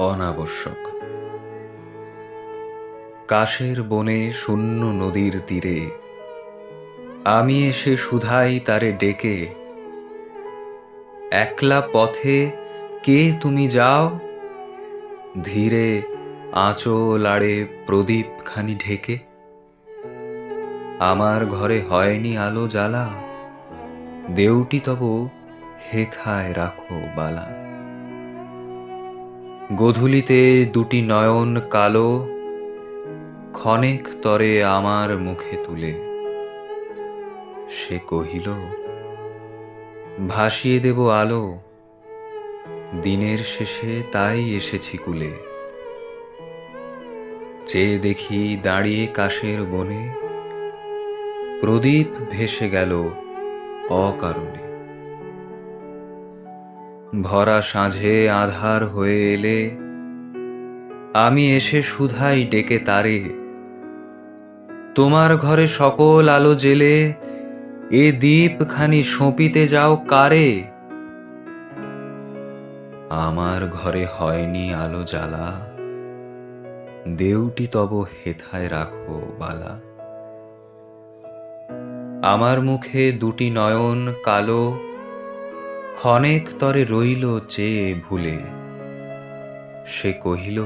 অনাবশ্যক। কাশের বনে শূন্য নদীর তীরে আমি এসে শুধাই তারে ডেকে, একলা পথে কে তুমি যাও? ধীরে আঁচল আড়ে প্রদীপ খানি ঢেকে। আমার ঘরে হয়নি আলো জ্বালা, দেউটি তব হেথায় রাখো বালা। গোধূলিতে দুটি নয়ন কালো, ক্ষণেক তরে আমার মুখে তুলে। সে কহিল, ভাসিয়ে দেব আলো, দিনের শেষে তাই এসেছি কুলে। চেয়ে দেখি দাঁড়িয়ে কাশের বনে, প্রদীপ ভেসে গেল অকারণে। ভরা সাঁঝে আঁধার হয়ে এলে আমি এসে শুধাই ডেকে তারে, তোমার ঘরে সকল আলো জেলে এ দীপ খানি সঁপিতে যাও কারে? আমার ঘরে হয়নি আলো জ্বালা, দেউটি তব হেথায় রাখো বালা। আমার মুখে দুটি নয়ন কালো, ক্ষণেক তরে রইল চেয়ে ভুলে। সে কহিল,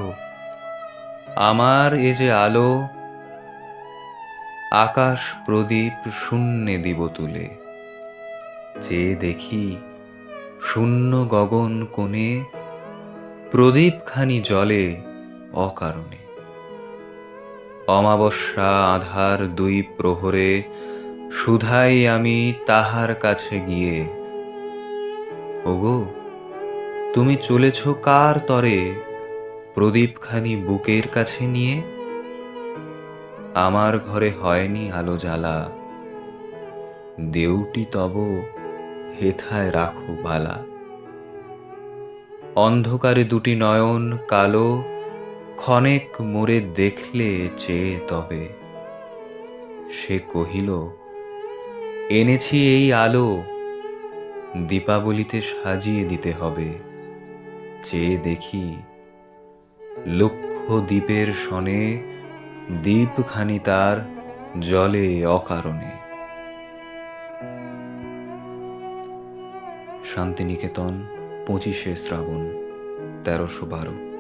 আমার এ যে আলো, আকাশ প্রদীপ শূন্যে দিব তুলে। চেয়ে দেখি শূন্য গগন কোণে, প্রদীপ খানি জ্বলে অকারণে। অমাবস্যা আধার দুই প্রহরে শুধাই আমি তাহার কাছে গিয়ে, ওগো তুমি চলেছ কার তরে প্রদীপ খানি বুকের কাছে নিয়ে? আমার ঘরে হয়নি আলো জ্বালা, দেউটি তব হেথায় রাখো বালা। অন্ধকারে দুটি নয়ন কালো, ক্ষণেক মোরে দেখলে চেয়ে তবে। সে কহিল, এনেছি এই আলো, দীপাবলিতে সাজিয়ে দিতে হবে। চেয়ে দেখি লক্ষ দ্বীপের সনে দীপখানি তার জ্বলে অকারণে। শান্তিনিকেতন, 25শে শ্রাবণ, 1312।